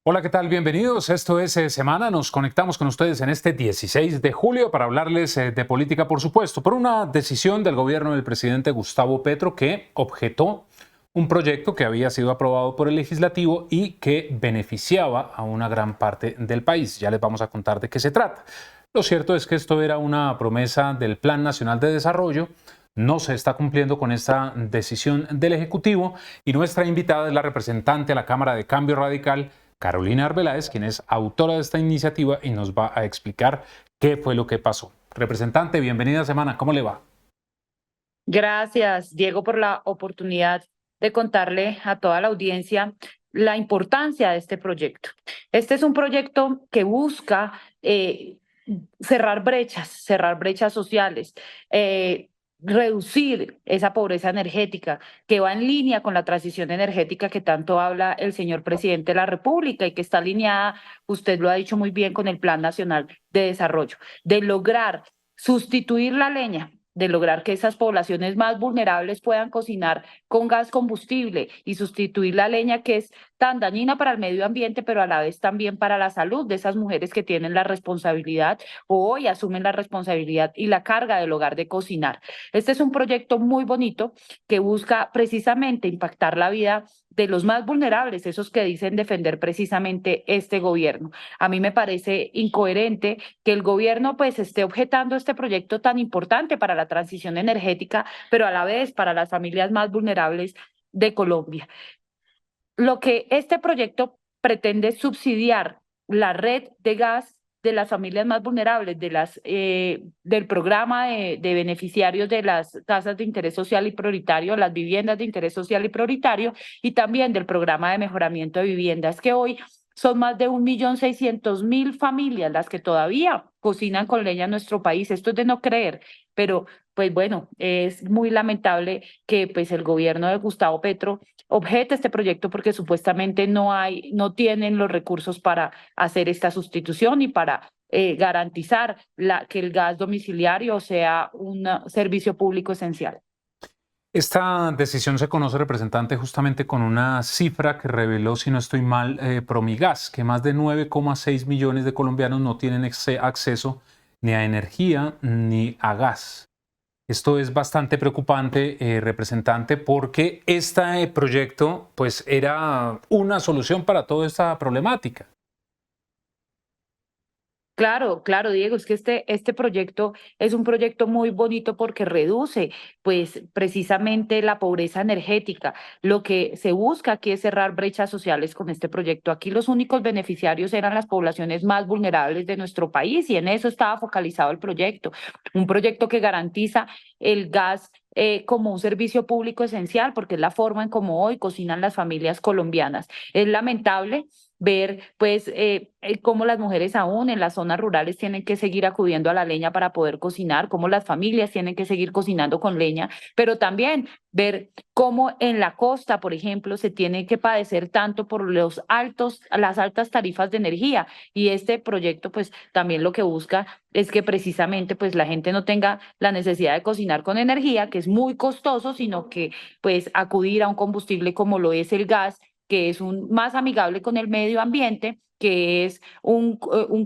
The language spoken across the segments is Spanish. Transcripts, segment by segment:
Hola, ¿qué tal? Bienvenidos. Esto es Semana. Nos conectamos con ustedes en este 16 de julio para hablarles de política, por supuesto, por una decisión del gobierno del presidente Gustavo Petro que objetó un proyecto que había sido aprobado por el legislativo y que beneficiaba a una gran parte del país. Ya les vamos a contar de qué se trata. Lo cierto es que esto era una promesa del Plan Nacional de Desarrollo. No se está cumpliendo con esta decisión del Ejecutivo y nuestra invitada es la representante a la Cámara de Cambio Radical, Carolina Arbeláez, quien es autora de esta iniciativa y nos va a explicar qué fue lo que pasó. Representante, bienvenida a Semana, ¿cómo le va? Gracias, Diego, por la oportunidad de contarle a toda la audiencia la importancia de este proyecto. Este es un proyecto que busca cerrar brechas sociales, reducir esa pobreza energética que va en línea con la transición energética que tanto habla el señor presidente de la República y que está alineada, usted lo ha dicho muy bien, con el Plan Nacional de Desarrollo, de lograr sustituir la leña, de lograr que esas poblaciones más vulnerables puedan cocinar con gas combustible y sustituir la leña que es tan dañina para el medio ambiente, pero a la vez también para la salud de esas mujeres que tienen la responsabilidad o hoy asumen la responsabilidad y la carga del hogar de cocinar. Este es un proyecto muy bonito que busca precisamente impactar la vida de los más vulnerables, esos que dicen defender precisamente este gobierno. A mí me parece incoherente que el gobierno pues esté objetando este proyecto tan importante para la transición energética, pero a la vez para las familias más vulnerables de Colombia. Lo que este proyecto pretende es subsidiar la red de gas de las familias más vulnerables, del programa de beneficiarios de las casas de interés social y prioritario, las viviendas de interés social y prioritario, y también del programa de mejoramiento de viviendas, que hoy son más de 1.600.000 familias las que todavía cocinan con leña en nuestro país. Esto es de no creer, pero pues bueno, es muy lamentable que pues el gobierno de Gustavo Petro objeta este proyecto porque supuestamente no tienen los recursos para hacer esta sustitución y para garantizar que el gas domiciliario sea un servicio público esencial. Esta decisión se conoce, representante, justamente con una cifra que reveló, si no estoy mal, Promigas, que más de 9,6 millones de colombianos no tienen acceso ni a energía ni a gas. Esto es bastante preocupante, representante, porque este proyecto pues era una solución para toda esta problemática. Claro, claro, Diego, es que este proyecto es un proyecto muy bonito porque reduce, pues, precisamente la pobreza energética. Lo que se busca aquí es cerrar brechas sociales con este proyecto. Aquí los únicos beneficiarios eran las poblaciones más vulnerables de nuestro país y en eso estaba focalizado el proyecto. Un proyecto que garantiza el gas como un servicio público esencial porque es la forma en cómo hoy cocinan las familias colombianas. Es lamentable ver pues cómo las mujeres aún en las zonas rurales tienen que seguir acudiendo a la leña para poder cocinar, cómo las familias tienen que seguir cocinando con leña, pero también ver cómo en la costa, por ejemplo, se tiene que padecer tanto por las altas tarifas de energía. Y este proyecto pues también lo que busca es que precisamente pues la gente no tenga la necesidad de cocinar con energía, que es muy costoso, sino que pues acudir a un combustible como lo es el gas, que es más amigable con el medio ambiente, que es un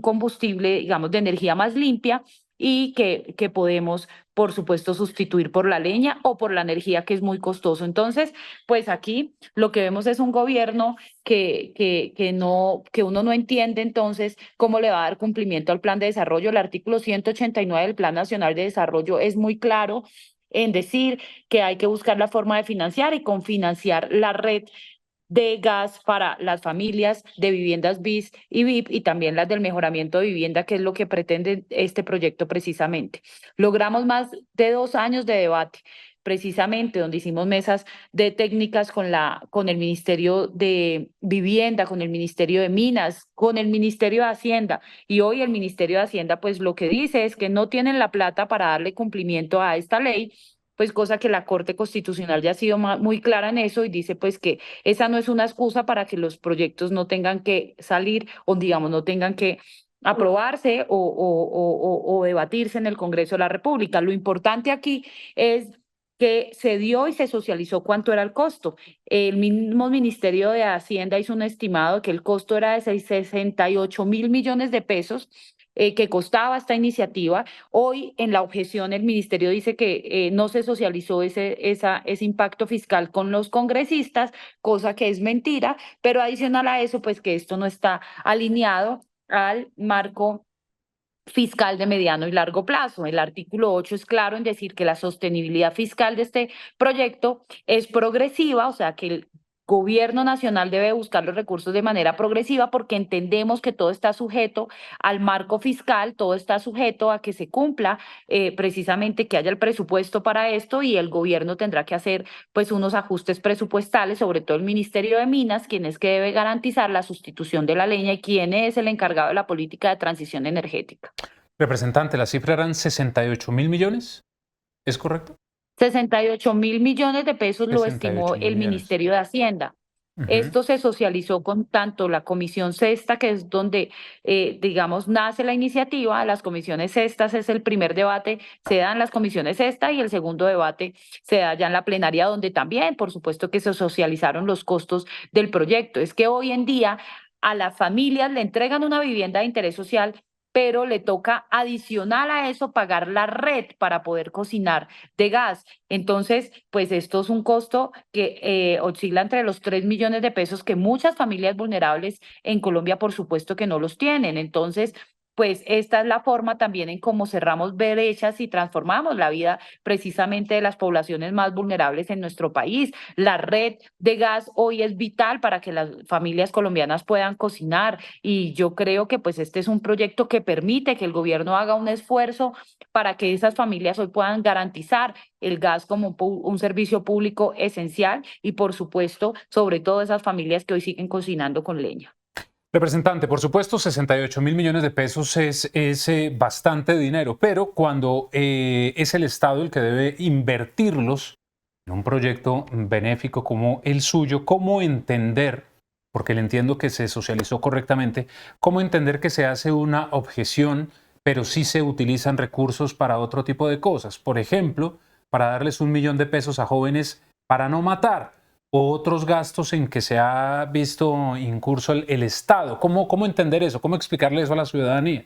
combustible, digamos, de energía más limpia y que podemos, por supuesto, sustituir por la leña o por la energía que es muy costoso. Entonces, pues aquí lo que vemos es un gobierno que uno no entiende entonces cómo le va a dar cumplimiento al plan de desarrollo. El artículo 189 del Plan Nacional de Desarrollo es muy claro en decir que hay que buscar la forma de financiar y confinanciar la red de gas para las familias de viviendas BIS y VIP y también las del mejoramiento de vivienda, que es lo que pretende este proyecto precisamente. Logramos más de 2 años de debate, precisamente donde hicimos mesas de técnicas con el Ministerio de Vivienda, con el Ministerio de Minas, con el Ministerio de Hacienda. Y hoy el Ministerio de Hacienda, pues lo que dice es que no tienen la plata para darle cumplimiento a esta ley, pues cosa que la Corte Constitucional ya ha sido muy clara en eso y dice pues que esa no es una excusa para que los proyectos no tengan que salir o digamos no tengan que aprobarse o debatirse en el Congreso de la República. Lo importante aquí es que se dio y se socializó cuánto era el costo. El mismo Ministerio de Hacienda hizo un estimado de que el costo era de 68.000 millones de pesos que costaba esta iniciativa. Hoy en la objeción el ministerio dice que no se socializó ese impacto fiscal con los congresistas, cosa que es mentira, pero adicional a eso, pues que esto no está alineado al marco fiscal de mediano y largo plazo. El artículo 8 es claro en decir que la sostenibilidad fiscal de este proyecto es progresiva, o sea que el gobierno nacional debe buscar los recursos de manera progresiva porque entendemos que todo está sujeto al marco fiscal, todo está sujeto a que se cumpla precisamente que haya el presupuesto para esto y el gobierno tendrá que hacer pues unos ajustes presupuestales, sobre todo el Ministerio de Minas, quien es que debe garantizar la sustitución de la leña y quién es el encargado de la política de transición energética. Representante, la cifra eran 68.000 millones, ¿es correcto? 68.000 millones de pesos lo estimó 68.000 el millones. Ministerio de Hacienda. Ujú. Esto se socializó con tanto la Comisión Sexta, que es donde, digamos, nace la iniciativa. Las comisiones sextas es el primer debate, se da en las comisiones sexta y el segundo debate se da ya en la plenaria, donde también, por supuesto, que se socializaron los costos del proyecto. Es que hoy en día a las familias le entregan una vivienda de interés social, pero le toca adicional a eso pagar la red para poder cocinar de gas. Entonces, pues esto es un costo que oscila entre los 3 millones de pesos que muchas familias vulnerables en Colombia, por supuesto que no los tienen. Entonces, pues esta es la forma también en cómo cerramos brechas y transformamos la vida precisamente de las poblaciones más vulnerables en nuestro país. La red de gas hoy es vital para que las familias colombianas puedan cocinar y yo creo que pues este es un proyecto que permite que el gobierno haga un esfuerzo para que esas familias hoy puedan garantizar el gas como un servicio público esencial y por supuesto, sobre todo esas familias que hoy siguen cocinando con leña. Representante, por supuesto, 68.000 millones de pesos es bastante dinero, pero cuando es el Estado el que debe invertirlos en un proyecto benéfico como el suyo, ¿cómo entender, porque le entiendo que se socializó correctamente, cómo entender que se hace una objeción, pero sí se utilizan recursos para otro tipo de cosas? Por ejemplo, para darles 1 millón de pesos a jóvenes para no matar o otros gastos en que se ha visto incurso el Estado. ¿Cómo entender eso? ¿Cómo explicarle eso a la ciudadanía?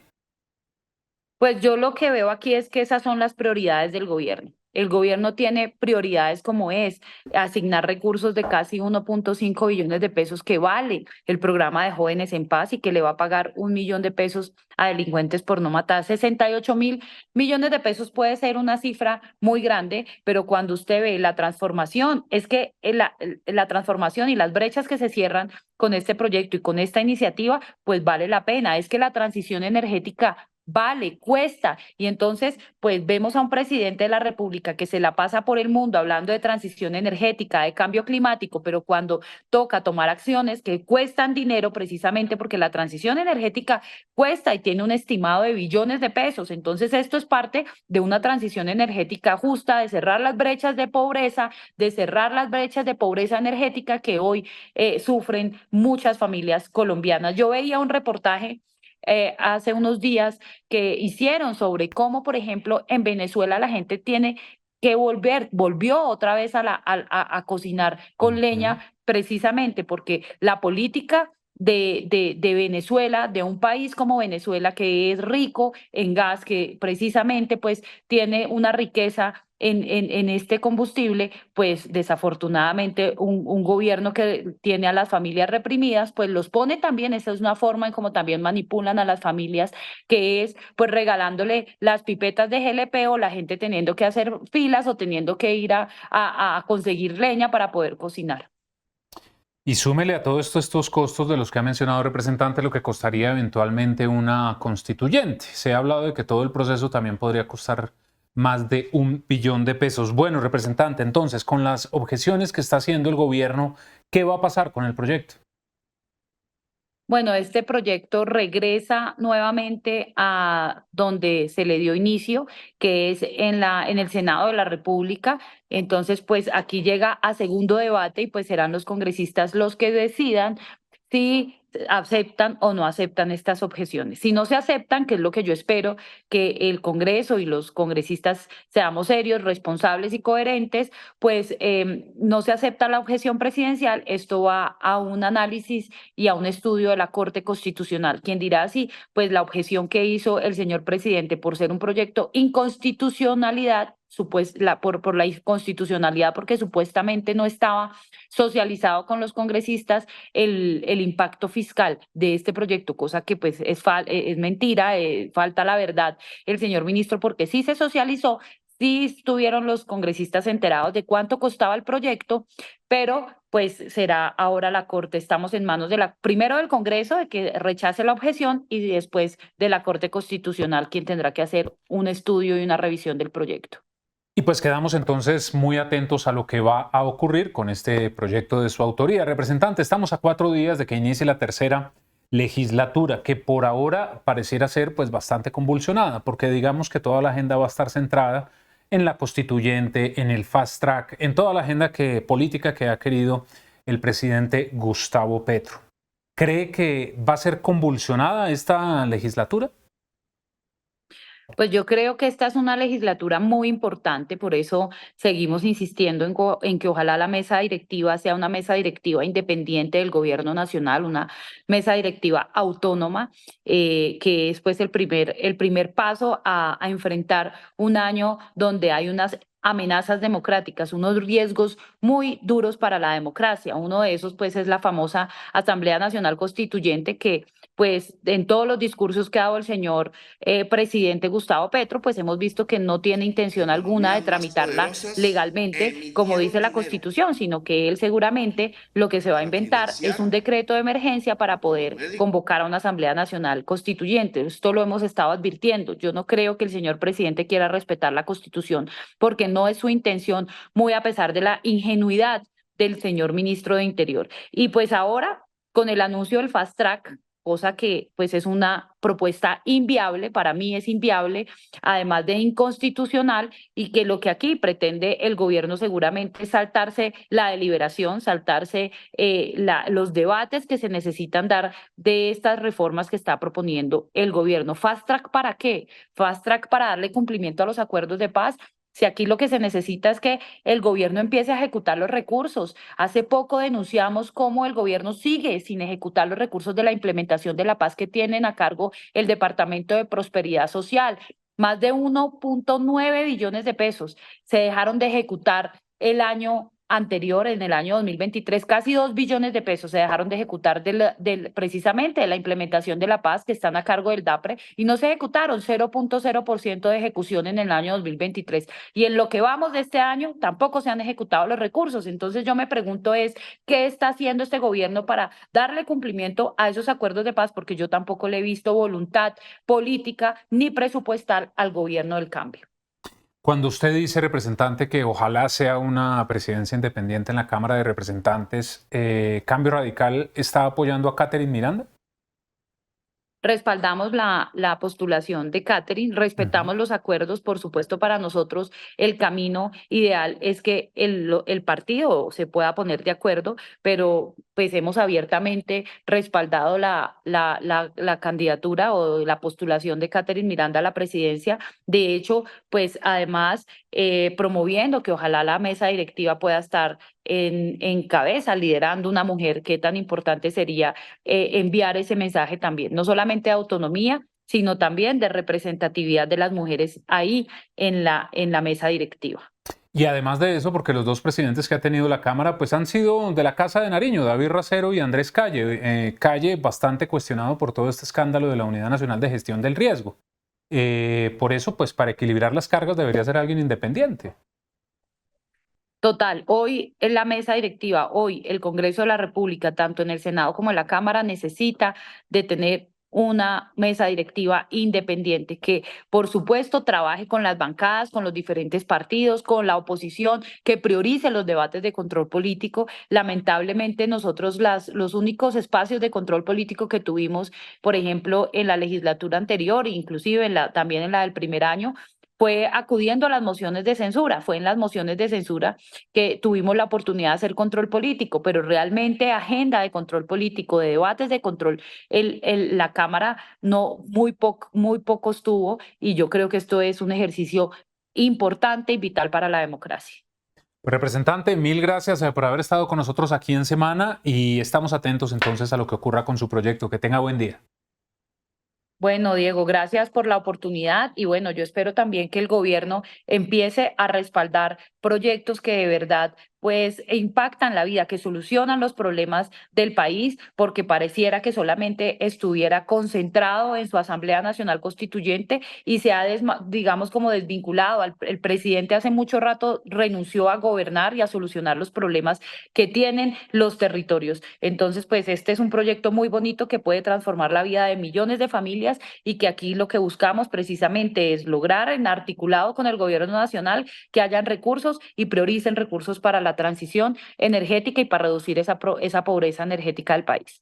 Pues yo lo que veo aquí es que esas son las prioridades del gobierno. El gobierno tiene prioridades como es asignar recursos de casi 1.5 billones de pesos que vale el programa de Jóvenes en Paz y que le va a pagar 1 millón de pesos a delincuentes por no matar. 68.000 millones de pesos puede ser una cifra muy grande, pero cuando usted ve la transformación, es que la transformación y las brechas que se cierran con este proyecto y con esta iniciativa, pues vale la pena. Es que la transición energética vale, cuesta. Y entonces, pues vemos a un presidente de la República que se la pasa por el mundo hablando de transición energética, de cambio climático, pero cuando toca tomar acciones que cuestan dinero precisamente porque la transición energética cuesta y tiene un estimado de billones de pesos. Entonces, esto es parte de una transición energética justa, de cerrar las brechas de pobreza, de cerrar las brechas de pobreza energética que hoy sufren muchas familias colombianas. Yo veía un reportaje hace unos días que hicieron sobre cómo, por ejemplo, en Venezuela la gente tiene que volvió otra vez a cocinar con Ujú. leña, precisamente porque la política de Venezuela, de un país como Venezuela, que es rico en gas, que precisamente pues tiene una riqueza en este combustible, pues desafortunadamente un gobierno que tiene a las familias reprimidas, pues los pone también, esa es una forma en cómo también manipulan a las familias, que es pues regalándole las pipetas de GLP o la gente teniendo que hacer filas o teniendo que ir a conseguir leña para poder cocinar. Y súmele a todo esto estos costos de los que ha mencionado el representante, lo que costaría eventualmente una constituyente. Se ha hablado de que todo el proceso también podría costar más de 1 billón de pesos. Bueno, representante, entonces, con las objeciones que está haciendo el gobierno, ¿qué va a pasar con el proyecto? Bueno, este proyecto regresa nuevamente a donde se le dio inicio, que es en el Senado de la República. Entonces, pues aquí llega a segundo debate y pues serán los congresistas los que decidan si aceptan o no aceptan estas objeciones. Si no se aceptan, que es lo que yo espero, que el Congreso y los congresistas seamos serios, responsables y coherentes, pues no se acepta la objeción presidencial, esto va a un análisis y a un estudio de la Corte Constitucional. Quien dirá si, pues la objeción que hizo el señor presidente por ser un proyecto inconstitucionalidad, por la inconstitucionalidad, porque supuestamente no estaba socializado con los congresistas el impacto fiscal de este proyecto, cosa que pues es mentira, falta la verdad el señor ministro, porque sí se socializó, sí estuvieron los congresistas enterados de cuánto costaba el proyecto, pero pues será ahora la Corte, estamos en manos primero del Congreso, de que rechace la objeción, y después de la Corte Constitucional, quien tendrá que hacer un estudio y una revisión del proyecto. Y pues quedamos entonces muy atentos a lo que va a ocurrir con este proyecto de su autoría. Representante, estamos a 4 días de que inicie la tercera legislatura, que por ahora pareciera ser pues bastante convulsionada, porque digamos que toda la agenda va a estar centrada en la constituyente, en el fast track, en toda la agenda política que ha querido el presidente Gustavo Petro. ¿Cree que va a ser convulsionada esta legislatura? Pues yo creo que esta es una legislatura muy importante, por eso seguimos insistiendo en que ojalá la mesa directiva sea una mesa directiva independiente del gobierno nacional, una mesa directiva autónoma, que es pues el primer paso a enfrentar un año donde hay unas amenazas democráticas, unos riesgos muy duros para la democracia. Uno de esos pues es la famosa Asamblea Nacional Constituyente, que pues en todos los discursos que ha dado el señor presidente Gustavo Petro, pues hemos visto que no tiene intención alguna de tramitarla legalmente, como dice la Constitución, sino que él seguramente lo que se va a inventar es un decreto de emergencia para poder convocar a una Asamblea Nacional Constituyente. Esto lo hemos estado advirtiendo. Yo no creo que el señor presidente quiera respetar la Constitución, porque no es su intención, muy a pesar de la ingenuidad del señor ministro de Interior. Y pues ahora, con el anuncio del fast track, cosa que pues es una propuesta inviable, para mí es inviable, además de inconstitucional, y que lo que aquí pretende el gobierno seguramente es saltarse la deliberación, saltarse los debates que se necesitan dar de estas reformas que está proponiendo el gobierno. ¿Fast track para qué? Fast track para darle cumplimiento a los acuerdos de paz. Si aquí lo que se necesita es que el gobierno empiece a ejecutar los recursos. Hace poco denunciamos cómo el gobierno sigue sin ejecutar los recursos de la implementación de la paz que tienen a cargo el Departamento de Prosperidad Social. Más de 1.9 billones de pesos se dejaron de ejecutar el año anterior, en el año 2023, casi 2 billones de pesos se dejaron de ejecutar precisamente de la implementación de la paz, que están a cargo del DAPRE, y no se ejecutaron, 0.0% de ejecución en el año 2023. Y en lo que vamos de este año tampoco se han ejecutado los recursos. Entonces yo me pregunto es, ¿qué está haciendo este gobierno para darle cumplimiento a esos acuerdos de paz? Porque yo tampoco le he visto voluntad política ni presupuestal al gobierno del cambio. Cuando usted dice, representante, que ojalá sea una presidencia independiente en la Cámara de Representantes, ¿Cambio Radical está apoyando a Catherine Miranda? Respaldamos la postulación de Catherine, respetamos los acuerdos, por supuesto. Para nosotros el camino ideal es que el partido se pueda poner de acuerdo, pero pues hemos abiertamente respaldado la candidatura o la postulación de Catherine Miranda a la presidencia. De hecho, pues además promoviendo que ojalá la mesa directiva pueda estar en cabeza, liderando una mujer. Qué tan importante sería enviar ese mensaje también, no solamente de autonomía, sino también de representatividad de las mujeres ahí en la mesa directiva. Y además de eso, porque los dos presidentes que ha tenido la Cámara pues han sido de la Casa de Nariño, David Racero y Andrés Calle. Calle bastante cuestionado por todo este escándalo de la Unidad Nacional de Gestión del Riesgo. Por eso, pues para equilibrar las cargas debería ser alguien independiente. Total, hoy en la mesa directiva, hoy el Congreso de la República, tanto en el Senado como en la Cámara, necesita de tener una mesa directiva independiente que, por supuesto, trabaje con las bancadas, con los diferentes partidos, con la oposición, que priorice los debates de control político. Lamentablemente, nosotros los únicos espacios de control político que tuvimos, por ejemplo, en la legislatura anterior, inclusive también en la del primer año, fue acudiendo a las mociones de censura. Fue en las mociones de censura que tuvimos la oportunidad de hacer control político, pero realmente agenda de control político, de debates de control, la Cámara no, muy pocos tuvo, y yo creo que esto es un ejercicio importante y vital para la democracia. Representante, mil gracias por haber estado con nosotros aquí en Semana y estamos atentos entonces a lo que ocurra con su proyecto. Que tenga buen día. Bueno, Diego, gracias por la oportunidad y bueno, yo espero también que el gobierno empiece a respaldar proyectos que de verdad pues impactan la vida, que solucionan los problemas del país, porque pareciera que solamente estuviera concentrado en su Asamblea Nacional Constituyente y se ha, digamos, como desvinculado. El presidente hace mucho rato renunció a gobernar y a solucionar los problemas que tienen los territorios. Entonces, pues este es un proyecto muy bonito que puede transformar la vida de millones de familias y que aquí lo que buscamos precisamente es lograr, en articulado con el gobierno nacional, que hayan recursos y prioricen recursos para la transición energética y para reducir esa pobreza energética del país.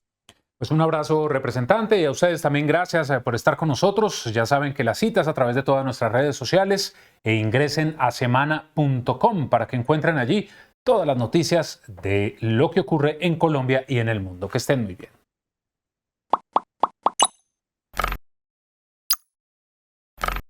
Pues un abrazo, representante, y a ustedes también gracias por estar con nosotros. Ya saben que las citas a través de todas nuestras redes sociales e ingresen a semana.com para que encuentren allí todas las noticias de lo que ocurre en Colombia y en el mundo. Que estén muy bien.